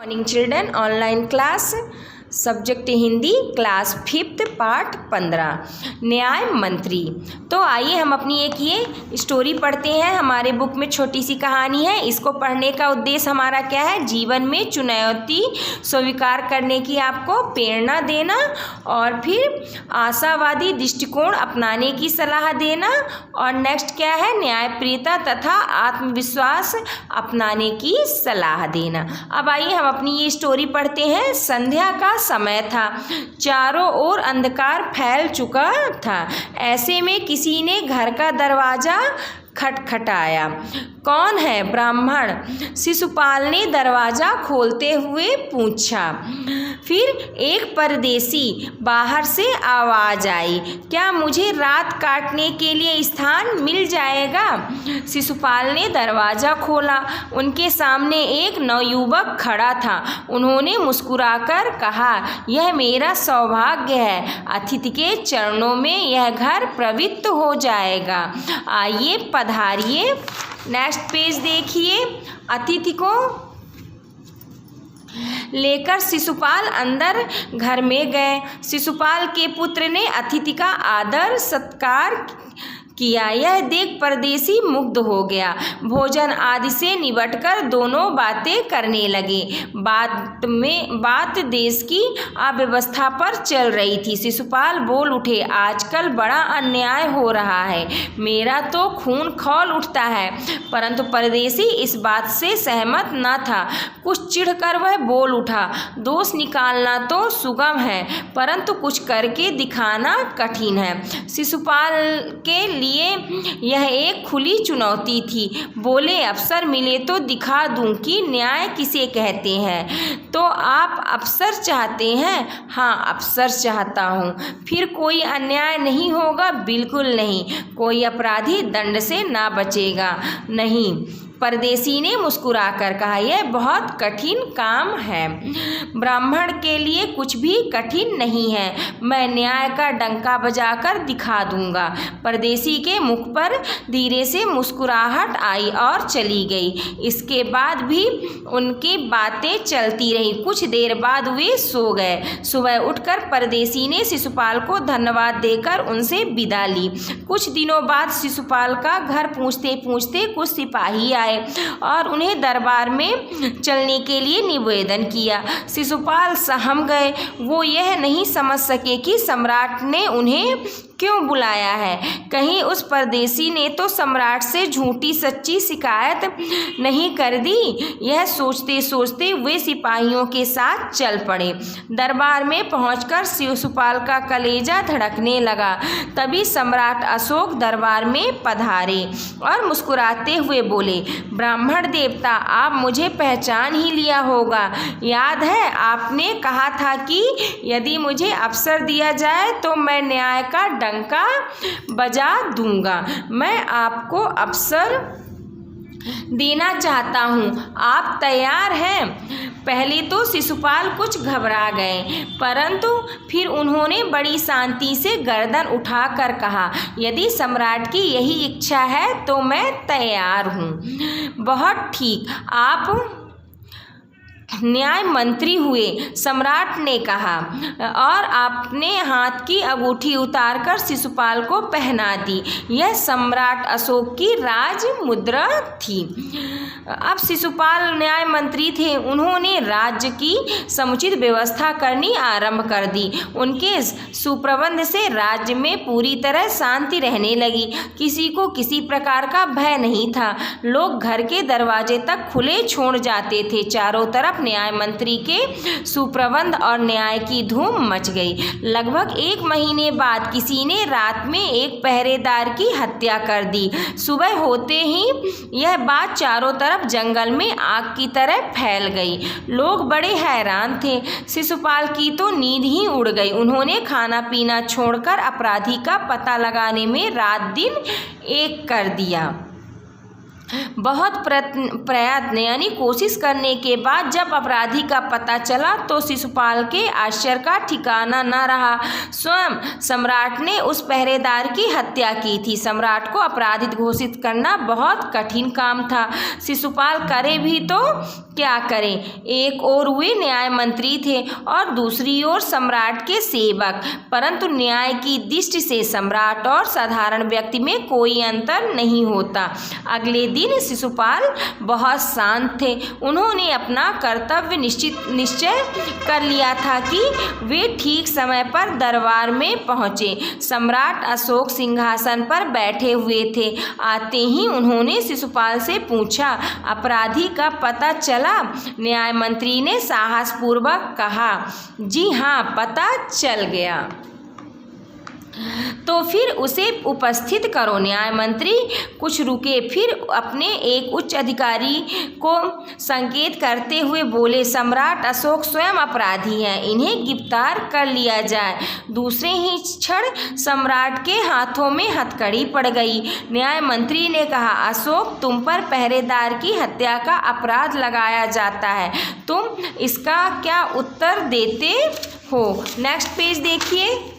Morning children, online class, subject Hindi, class 5th, part 15, न्याय मंत्री। तो आइए हम अपनी एक ये स्टोरी पढ़ते हैं। हमारे बुक में छोटी सी कहानी है। इसको पढ़ने का उद्देश्य हमारा क्या है? जीवन में चुनौती स्वीकार करने की आपको प्रेरणा देना और फिर आशावादी दृष्टिकोण अपनाने की सलाह देना, और नेक्स्ट क्या है? न्यायप्रियता तथा आत्मविश्वास अपनाने की सलाह देना। अब आइए हम अपनी ये स्टोरी पढ़ते हैं। संध्या का समय था, चारों ओर अंधकार फैल चुका था। ऐसे में किसी ने घर का दरवाजा खटखटाया। कौन है? ब्राह्मण शिशुपाल ने दरवाजा खोलते हुए पूछा। फिर एक परदेसी बाहर से आवाज आई, क्या मुझे रात काटने के लिए स्थान मिल जाएगा? शिशुपाल ने दरवाजा खोला। उनके सामने एक नवयुवक खड़ा था। उन्होंने मुस्कुराकर कहा, यह मेरा सौभाग्य है। अतिथि के चरणों में यह घर पवित्र हो जाएगा। आइए पधारिए। नेक्स्ट पेज देखिए। अतिथि को लेकर शिशुपाल अंदर घर में गए। शिशुपाल के पुत्र ने अतिथि का आदर सत्कार किया। यह देख परदेसी मुग्ध हो गया। भोजन आदि से निबटकर दोनों बातें करने लगे। बात देश की अव्यवस्था पर चल रही थी। शिशुपाल बोल उठे, आजकल बड़ा अन्याय हो रहा है, मेरा तो खून खौल उठता है। परंतु परदेसी इस बात से सहमत न था। कुछ चिढ़कर वह बोल उठा, दोष निकालना तो सुगम है, परंतु कुछ करके दिखाना कठिन है। शिशुपाल के लिए यह एक खुली चुनौती थी। बोले, अवसर मिले तो दिखा दूं कि न्याय किसे कहते हैं। तो आप अवसर चाहते हैं? हाँ, अवसर चाहता हूँ। फिर कोई अन्याय नहीं होगा? बिल्कुल नहीं। कोई अपराधी दंड से ना बचेगा? नहीं। परदेसी ने मुस्कुराकर कहा, यह बहुत कठिन काम है। ब्राह्मण के लिए कुछ भी कठिन नहीं है। मैं न्याय का डंका बजाकर दिखा दूंगा। परदेसी के मुख पर धीरे से मुस्कुराहट आई और चली गई। इसके बाद भी उनकी बातें चलती रही। कुछ देर बाद वे सो गए। सुबह उठकर परदेसी ने शिशुपाल को धन्यवाद देकर उनसे विदा ली। कुछ दिनों बाद शिशुपाल का घर पूछते पूछते कुछ सिपाही आए और उन्हें दरबार में चलने के लिए निवेदन किया। शिशुपाल सहम गए। वो यह नहीं समझ सके कि सम्राट ने उन्हें क्यों बुलाया है। कहीं उस परदेसी ने तो सम्राट से झूठी सच्ची शिकायत नहीं कर दी। यह सोचते सोचते वे सिपाहियों के साथ चल पड़े। दरबार में पहुंचकर शिशुपाल का कलेजा धड़कने लगा। तभी सम्राट अशोक दरबार में पधारे और मुस्कुराते हुए बोले, ब्राह्मण देवता, आप मुझे पहचान ही लिया होगा। याद है आपने कहा था कि यदि मुझे अवसर दिया जाए तो मैं न्याय का डंका बजा दूंगा। मैं आपको अवसर देना चाहता हूँ, आप तैयार हैं? पहले तो शिशुपाल कुछ घबरा गए, परंतु फिर उन्होंने बड़ी शांति से गर्दन उठाकर कहा, यदि सम्राट की यही इच्छा है तो मैं तैयार हूँ। बहुत ठीक, आप न्याय मंत्री हुए, सम्राट ने कहा, और आपने हाथ की अंगूठी उतारकर शिशुपाल को पहना दी। यह सम्राट अशोक की राज मुद्रा थी। अब शिशुपाल न्याय मंत्री थे। उन्होंने राज्य की समुचित व्यवस्था करनी आरंभ कर दी। उनके सुप्रबंध से राज्य में पूरी तरह शांति रहने लगी। किसी को किसी प्रकार का भय नहीं था। लोग घर के दरवाजे तक खुले छोड़ जाते थे। चारों तरफ न्याय मंत्री के सुप्रबंध और न्याय की धूम मच गई। लगभग 1 महीने बाद किसी ने रात में एक पहरेदार की हत्या कर दी। सुबह होते ही यह बात चारों तरफ जंगल में आग की तरह फैल गई। लोग बड़े हैरान थे। शिशुपाल की तो नींद ही उड़ गई। उन्होंने खाना पीना छोड़कर अपराधी का पता लगाने में रात दिन एक कर दिया। बहुत प्रयत्न यानी कोशिश करने के बाद जब अपराधी का पता चला तो शिशुपाल के आश्चर्य का ठिकाना न रहा। स्वयं सम्राट ने उस पहरेदार की हत्या की थी। सम्राट को अपराधी घोषित करना बहुत कठिन काम था। शिशुपाल करे भी तो क्या करें। एक ओर वे न्याय मंत्री थे और दूसरी ओर सम्राट के सेवक, परंतु न्याय की दृष्टि से सम्राट और साधारण व्यक्ति में कोई अंतर नहीं होता। अगले दिन शिशुपाल बहुत शांत थे। उन्होंने अपना कर्तव्य निश्चय कर लिया था कि वे ठीक समय पर दरबार में पहुँचे। सम्राट अशोक सिंहासन पर बैठे हुए थे। आते ही उन्होंने शिशुपाल से पूछा, अपराधी का पता चला? न्याय मंत्री ने साहसपूर्वक कहा, जी हाँ, पता चल गया। तो फिर उसे उपस्थित करो। न्याय मंत्री कुछ रुके, फिर अपने एक उच्च अधिकारी को संकेत करते हुए बोले, सम्राट अशोक स्वयं अपराधी हैं, इन्हें गिरफ्तार कर लिया जाए। दूसरे ही क्षण सम्राट के हाथों में हथकड़ी पड़ गई। न्याय मंत्री ने कहा, अशोक, तुम पर पहरेदार की हत्या का अपराध लगाया जाता है, तुम इसका क्या उत्तर देते हो? नेक्स्ट पेज देखिए।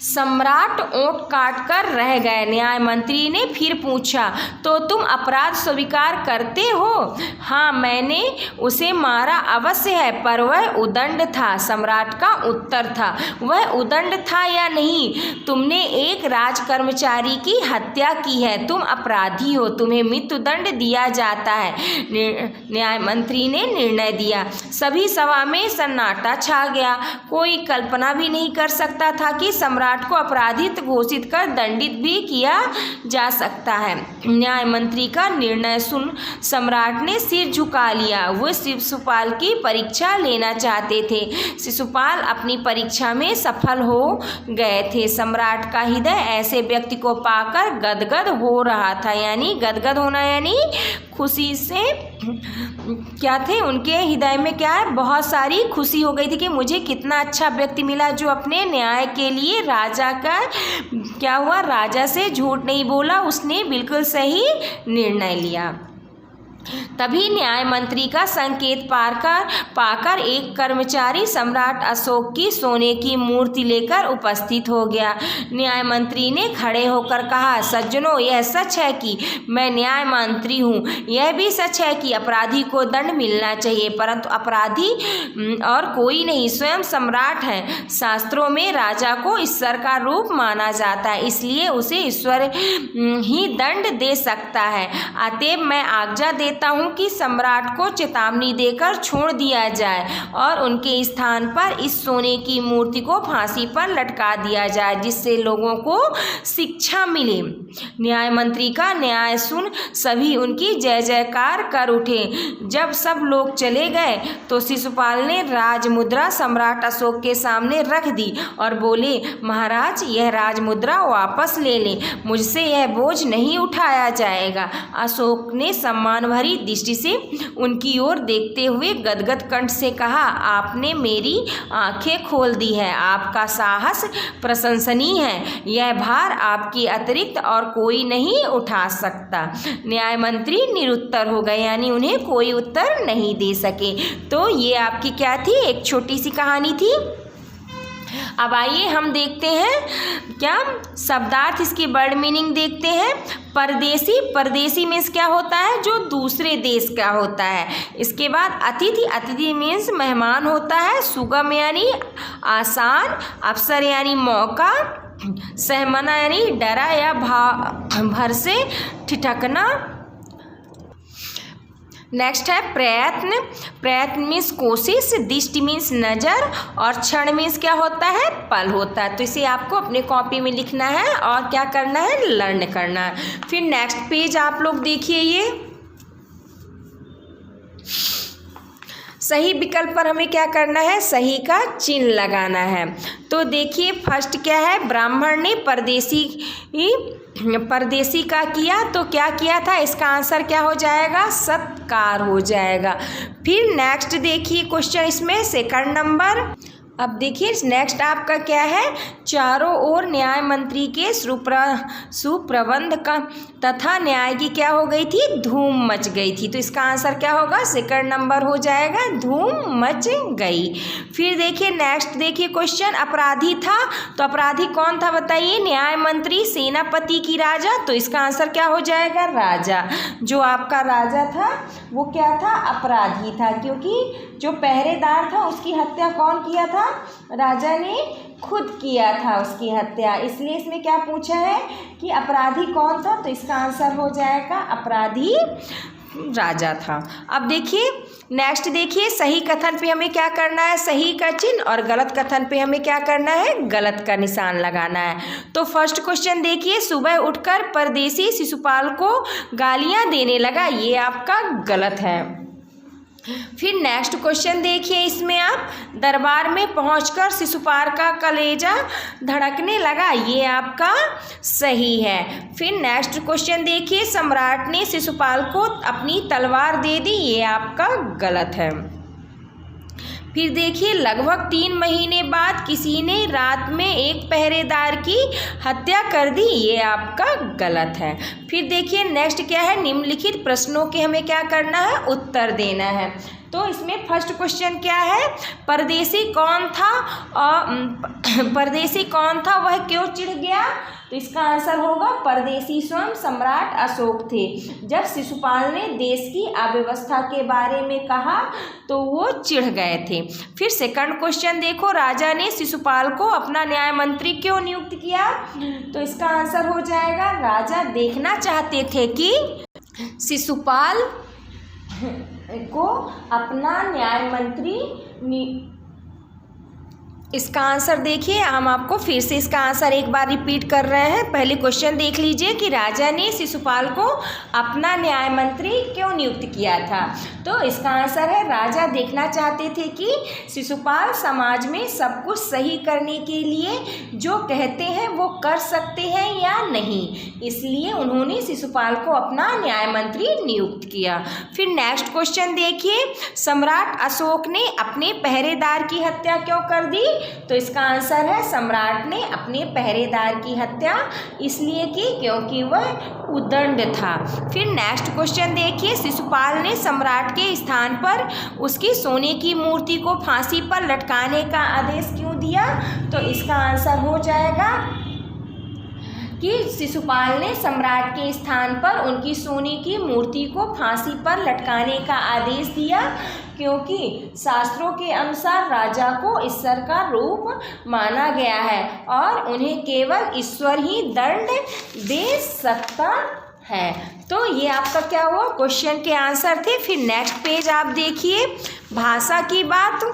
सम्राट ओंठ काटकर रह गए। न्याय मंत्री ने फिर पूछा, तो तुम अपराध स्वीकार करते हो? हाँ, मैंने उसे मारा अवश्य है, पर वह उदंड था। सम्राट का उत्तर था। वह उदंड था या नहीं? तुमने एक राजकर्मचारी की हत्या की है, तुम अपराधी हो, तुम्हें मृत्युदंड दिया जाता है। न्याय मंत्री ने निर्णय दिया। सभी सभा में सन्नाटा छा गया। कोई कल्पना भी नहीं कर सकता था कि सम्राट को अपराधित घोषित कर दंडित भी किया जा सकता है। न्याय मंत्री का निर्णय सुन सम्राट ने सिर झुका लिया। वो शिशुपाल की परीक्षा लेना चाहते थे। शिशुपाल अपनी परीक्षा में सफल हो गए थे। सम्राट का हृदय ऐसे व्यक्ति को पाकर गदगद हो रहा था। यानी गदगद होना यानी खुशी से क्या थे, उनके हृदय में क्या है, बहुत सारी खुशी हो गई थी कि मुझे कितना अच्छा व्यक्ति मिला जो अपने न्याय के लिए राजा का क्या हुआ, राजा से झूठ नहीं बोला, उसने बिल्कुल सही निर्णय लिया। तभी न्याय मंत्री का संकेत पाकर एक कर्मचारी सम्राट अशोक की सोने की मूर्ति लेकर उपस्थित हो गया। न्याय मंत्री ने खड़े होकर कहा, सज्जनों, यह सच है कि मैं न्याय मंत्री हूँ। यह भी सच है कि अपराधी को दंड मिलना चाहिए, परंतु अपराधी और कोई नहीं, स्वयं सम्राट है। शास्त्रों में राजा को ईश्वर का रूप माना जाता है, इसलिए उसे ईश्वर ही दंड दे सकता है। अतएव मैं आज्ञा देता हूं कि सम्राट को चेतावनी देकर छोड़ दिया जाए और उनके स्थान पर इस सोने की मूर्ति को फांसी पर लटका दिया जाए, जिससे लोगों को शिक्षा मिले। न्याय मंत्री का न्याय सुन सभी उनकी जय जयकार कर उठे। जब सब लोग चले गए तो शिशुपाल ने राजमुद्रा सम्राट अशोक के सामने रख दी और बोले, महाराज, यह राजमुद्रा वापस ले लें, मुझसे यह बोझ नहीं उठाया जाएगा। अशोक ने सम्मान भरी दृष्टि से उनकी ओर देखते हुए गदगद कंठ से कहा, आपने मेरी आंखें खोल दी है, आपका साहस प्रशंसनीय है, यह भार आपके अतिरिक्त और कोई नहीं उठा सकता। न्याय मंत्री निरुत्तर हो गए, यानी उन्हें कोई उत्तर नहीं दे सके। तो ये आपकी क्या थी, एक छोटी सी कहानी थी। अब आइए हम देखते हैं क्या शब्दार्थ, इसकी वर्ड मीनिंग देखते हैं। परदेसी, परदेसी मीन्स क्या होता है, जो दूसरे देश का होता है। इसके बाद अतिथि, अतिथि मीन्स मेहमान होता है। सुगम यानी आसान, अवसर यानी मौका, सहमना यानी डरा या भर से ठिठकना। नेक्स्ट है प्रयत्न, प्रयत्न मीन्स कोशिश, दृष्टि मीन्स नज़र और क्षण मीन्स क्या होता है, पल होता है। तो इसे आपको अपने कॉपी में लिखना है और क्या करना है, लर्न करना है। फिर नेक्स्ट पेज आप लोग देखिए, ये सही विकल्प पर हमें क्या करना है, सही का चिन्ह लगाना है। तो देखिए फर्स्ट क्या है, ब्राह्मण ने परदेसी का किया, तो क्या किया था, इसका आंसर क्या हो जाएगा, सत्कार हो जाएगा। फिर नेक्स्ट देखिए क्वेश्चन, इसमें सेकंड नंबर अब देखिए नेक्स्ट आपका क्या है, चारों ओर न्याय मंत्री के सुप्रबंध का तथा न्याय की क्या हो गई थी, धूम मच गई थी। तो इसका आंसर क्या होगा, सेकंड नंबर हो जाएगा, धूम मच गई। फिर देखिए नेक्स्ट देखिए क्वेश्चन, अपराधी था, तो अपराधी कौन था बताइए, न्याय मंत्री, सेनापति की राजा। तो इसका आंसर क्या हो जाएगा, राजा। जो आपका राजा था वो क्या था, अपराधी था, क्योंकि जो पहरेदार था उसकी हत्या कौन किया था, राजा ने खुद किया था उसकी हत्या। इसलिए इसमें क्या पूछा है कि अपराधी कौन था, तो इसका आंसर हो जाएगा अपराधी राजा था। अब देखिए नेक्स्ट देखिए, सही कथन पे हमें क्या करना है, सही का चिन्ह, और गलत कथन पे हमें क्या करना है, गलत का निशान लगाना है। तो फर्स्ट क्वेश्चन देखिए, सुबह उठकर परदेसी शिशुपाल को गालियां देने लगा, ये आपका गलत है। फिर नेक्स्ट क्वेश्चन देखिए, इसमें आप दरबार में पहुंचकर शिशुपाल का कलेजा धड़कने लगा, ये आपका सही है। फिर नेक्स्ट क्वेश्चन देखिए, सम्राट ने शिशुपाल को अपनी तलवार दे दी, ये आपका गलत है। फिर देखिए, लगभग 3 महीने बाद किसी ने रात में एक पहरेदार की हत्या कर दी, ये आपका गलत है। फिर देखिए नेक्स्ट क्या है, निम्नलिखित प्रश्नों के हमें क्या करना है, उत्तर देना है। तो इसमें फर्स्ट क्वेश्चन क्या है, परदेसी कौन था और परदेसी कौन था वह क्यों चिढ़ गया, तो इसका आंसर होगा परदेसी स्वयं सम्राट अशोक थे। जब शिशुपाल ने देश की अव्यवस्था के बारे में कहा तो वो चिढ़ गए थे। फिर सेकंड क्वेश्चन देखो, राजा ने शिशुपाल को अपना न्याय मंत्री क्यों नियुक्त किया, तो इसका आंसर हो जाएगा, राजा देखना चाहते थे कि शिशुपाल को अपना न्याय मंत्री। इसका आंसर देखिए, हम आपको फिर से इसका आंसर एक बार रिपीट कर रहे हैं। पहले क्वेश्चन देख लीजिए कि राजा ने शिशुपाल को अपना न्याय मंत्री क्यों नियुक्त किया था, तो इसका आंसर है, राजा देखना चाहते थे कि शिशुपाल समाज में सब कुछ सही करने के लिए जो कहते हैं वो कर सकते हैं या नहीं, इसलिए उन्होंने शिशुपाल को अपना न्याय मंत्री नियुक्त किया। फिर नेक्स्ट क्वेश्चन देखिए, सम्राट अशोक ने अपने पहरेदार की हत्या क्यों कर दी, तो इसका आंसर है, सम्राट ने अपने पहरेदार की हत्या इसलिए की क्योंकि वह उद्दंड था। फिर नेक्स्ट क्वेश्चन देखिए, शिशुपाल ने सम्राट के स्थान पर उसकी सोने की मूर्ति को फांसी पर लटकाने का आदेश क्यों दिया, तो इसका आंसर हो जाएगा कि शिशुपाल ने सम्राट के स्थान पर उनकी सोने की मूर्ति को फांसी पर लटकाने का आदेश दिया क्योंकि शास्त्रों के अनुसार राजा को ईश्वर का रूप माना गया है और उन्हें केवल ईश्वर ही दंड दे सकता है। तो ये आपका क्या हुआ, क्वेश्चन के आंसर थे। फिर नेक्स्ट पेज आप देखिए, भाषा की बात।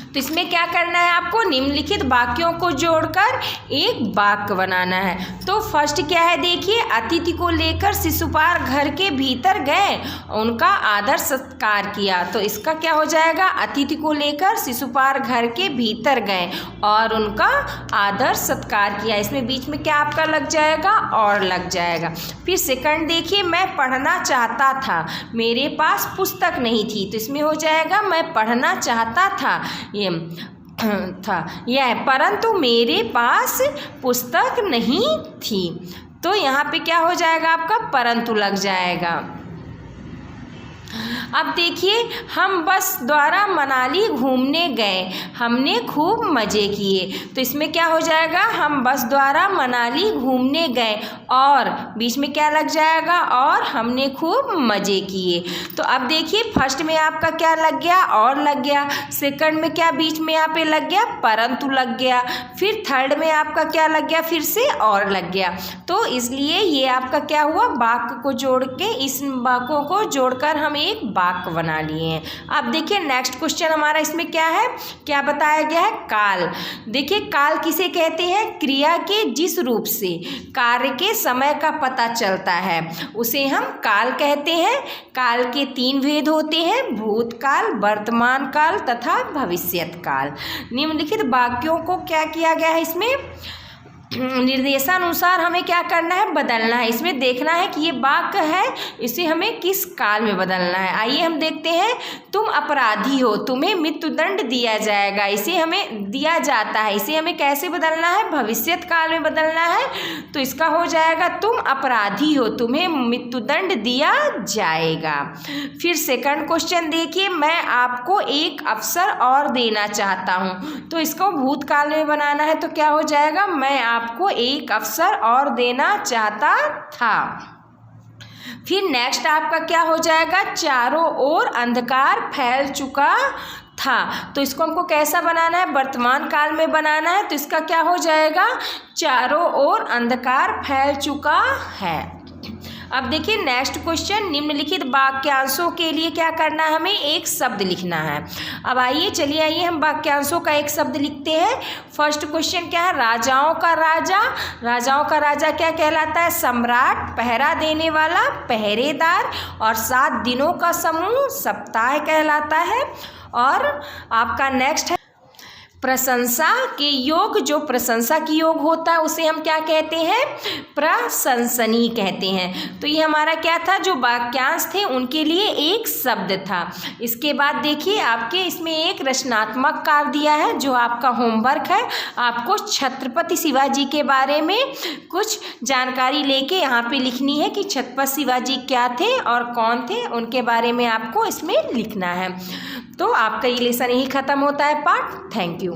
तो इसमें क्या करना है, आपको निम्नलिखित वाक्यों को जोड़कर एक वाक्य बनाना है। तो फर्स्ट क्या है देखिए, अतिथि को लेकर शिशुपाल घर के भीतर गए, उनका आदर सत्कार किया। तो इसका क्या हो जाएगा, अतिथि को लेकर शिशुपाल घर के भीतर गए और उनका आदर सत्कार किया। इसमें बीच में क्या आपका लग जाएगा, और लग जाएगा। फिर सेकंड देखिए, मैं पढ़ना चाहता था, मेरे पास पुस्तक नहीं थी, तो इसमें हो जाएगा मैं पढ़ना चाहता था, ये था यह, परंतु मेरे पास पुस्तक नहीं थी। तो यहाँ पे क्या हो जाएगा, आपका परंतु लग जाएगा। अब देखिए, हम बस द्वारा मनाली घूमने गए, हमने खूब मज़े किए। तो इसमें क्या हो जाएगा, हम बस द्वारा मनाली घूमने गए और बीच में क्या लग जाएगा, और हमने खूब मज़े किए। तो अब देखिए, फर्स्ट में आपका क्या लग गया, और लग गया। सेकंड में क्या बीच में यहाँ पे लग गया, परंतु लग गया। फिर थर्ड में आपका क्या लग गया, फिर से और लग गया। तो इसलिए ये आपका क्या हुआ, वाक्य को जोड़ के, इस वाक्यों को जोड़कर हम एक वाक्य बना लिए हैं। अब देखिए नेक्स्ट क्वेश्चन हमारा इसमें क्या है, क्या बताया गया है, काल। देखिए काल किसे कहते हैं, क्रिया के जिस रूप से कार्य के समय का पता चलता है उसे हम काल कहते हैं। काल के 3 भेद होते हैं, भूतकाल, वर्तमान काल तथा भविष्यत काल। निम्नलिखित वाक्यों को क्या किया गया है, इसमें निर्देशानुसार हमें क्या करना है, बदलना है। इसमें देखना है कि ये वाक्य है, इसे हमें किस काल में बदलना है। आइए हम देखते हैं। तुम अपराधी हो, तुम्हें मृत्युदंड दिया जाएगा, इसे हमें दिया जाता है, इसे हमें कैसे बदलना है, भविष्यत काल में बदलना है। तो इसका हो जाएगा तुम अपराधी हो, तुम्हें मृत्युदंड दिया जाएगा। फिर सेकंड क्वेश्चन देखिए, मैं आपको एक अवसर और देना चाहता हूँ। तो इसको भूतकाल में बनाना है, तो क्या हो जाएगा, मैं आपको एक अवसर और देना चाहता था। फिर नेक्स्ट आपका क्या हो जाएगा, चारों ओर अंधकार फैल चुका था। तो इसको हमको कैसा बनाना है, वर्तमान काल में बनाना है। तो इसका क्या हो जाएगा, चारों ओर अंधकार फैल चुका है। अब देखिए नेक्स्ट क्वेश्चन, निम्नलिखित वाक्यांशों के लिए क्या करना है, हमें एक शब्द लिखना है। अब आइए चलिए आइए हम वाक्यांशों का एक शब्द लिखते हैं। फर्स्ट क्वेश्चन क्या है, राजाओं का राजा। राजाओं का राजा क्या कहलाता है, सम्राट, पहरा देने वाला, पहरेदार, और 7 दिनों का समूह सप्ताह कहलाता है। और आपका नेक्स्ट है प्रशंसा के योग। जो प्रशंसा की योग होता है उसे हम क्या कहते हैं, प्रशंसनीय कहते हैं। तो ये हमारा क्या था, जो वाक्यांश थे उनके लिए एक शब्द था। इसके बाद देखिए आपके इसमें एक रचनात्मक कार्य दिया है, जो आपका होमवर्क है। आपको छत्रपति शिवाजी के बारे में कुछ जानकारी लेके यहाँ पे लिखनी है कि छत्रपति शिवाजी क्या थे और कौन थे, उनके बारे में आपको इसमें लिखना है। तो आपका ये लेसन यही ख़त्म होता है पाठ। Thank you.